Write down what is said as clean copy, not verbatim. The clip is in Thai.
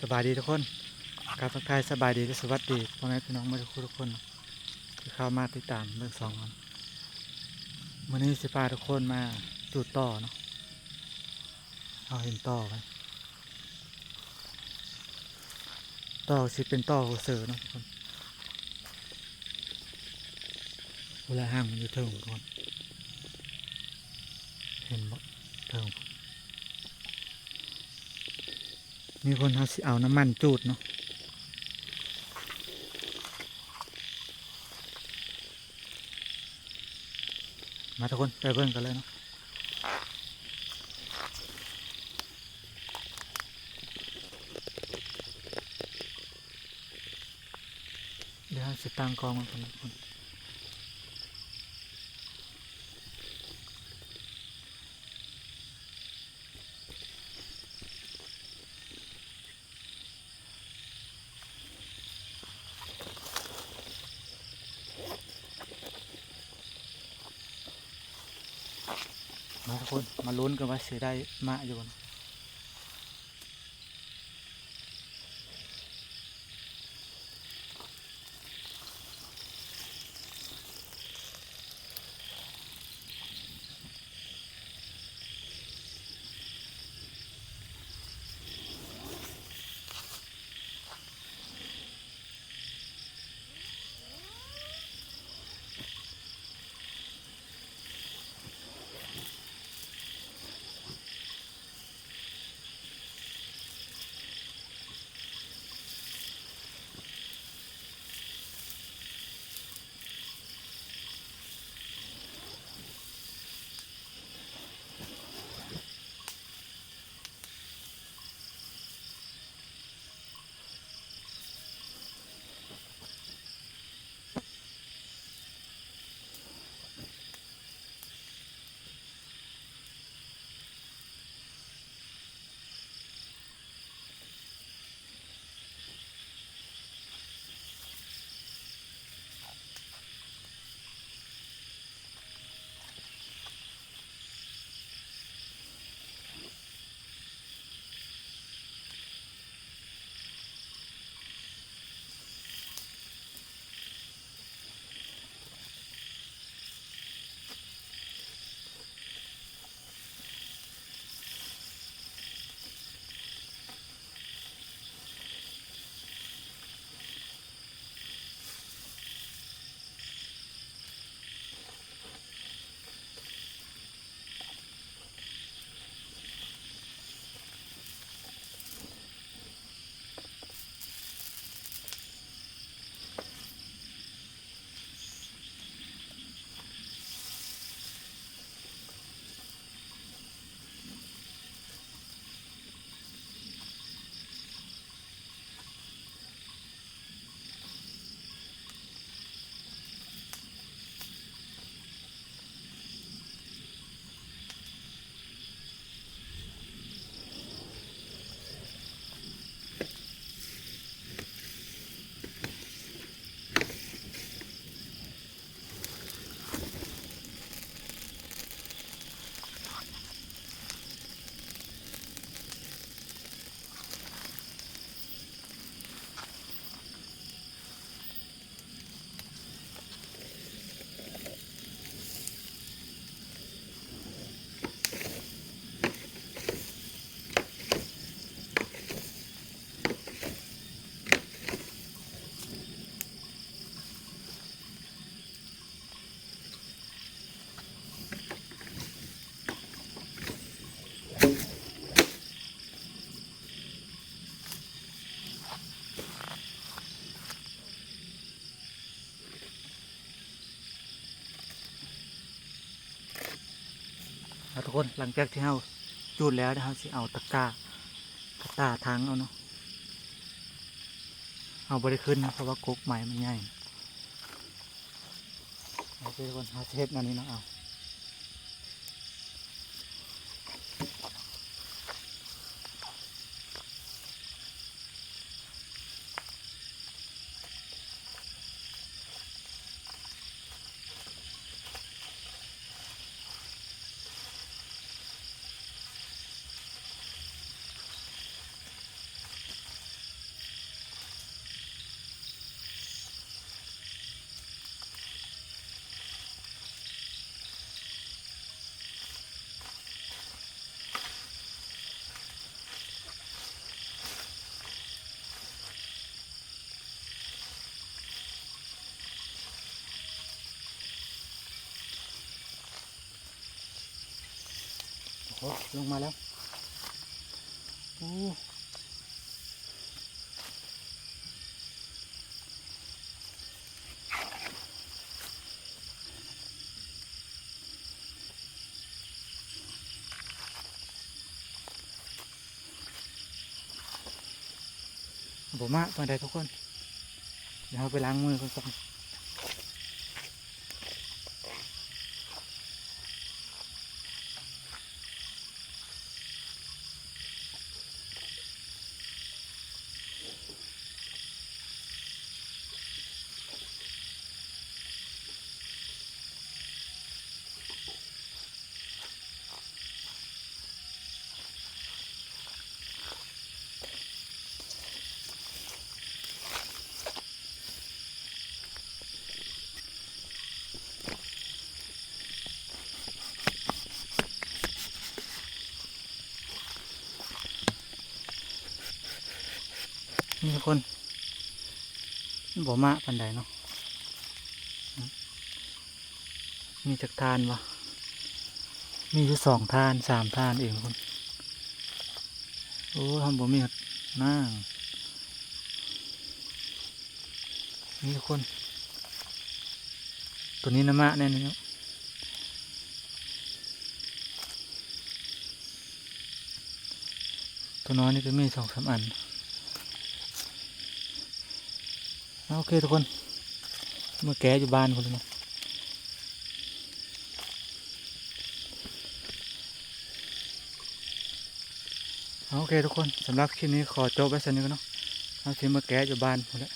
สบายดีทุกคนการทักทายสบายดีและสวัสดีพ่อแม่พี่น้องทุกคนที่เข้ามาติดตามเรื่องสองกันมื้อนี้สิพาทุกคนมาจุดต่อเนาะเอาเห็นต่อกันต่อสิเป็นต่อโหเสือเนาะทุกคนเวลาห่างมันอยู่ถึงทุกคนเห็นบ่ถึงมีคนเขาสิเอาน้ำมันจูดเนาะมาทุกคนไปเบิ่งกันเลยเนาะเดี๋ยวสิตั้งกองมันก่อนทุกคนมาทุกคนมาลุ้นกันว่าสิได้มาอยู่บ่ทุกคนหลังจากที่เราจูดแล้วนะครับสิเอาตะกร้าทางเอาเนาะเอาบ่ได้ขึ้นนะเพราะว่ากกไม้มันใหญ่เอาทุกคนเอาเฮ็ดอันนี้เนาะเอา อ้ลงมาแล้วโอ้บ่มากปานใดทุกคนเดี๋ยวเราไปล้างมือกันก่อนนี่ทุกคนบ่มากปานใดเนาะมีจักทานวะมีอยู่2 ทาน 3 ทานเองทุกคนโอ้ทำบ่มีนั่งนี่ทุกคนตัวนี้น้ำมะแน่นี่เนาะตัวน้อยนี่ก็มี2-3 อันโอเคทุกคนมาแกะอยู่บ้านคนเลยนะโอเคทุกคนสำหรับคลิปนี้ขอจบไว้สักนิดก่อนเนาะเอาทีมาแกะอยู่บ้านคนละ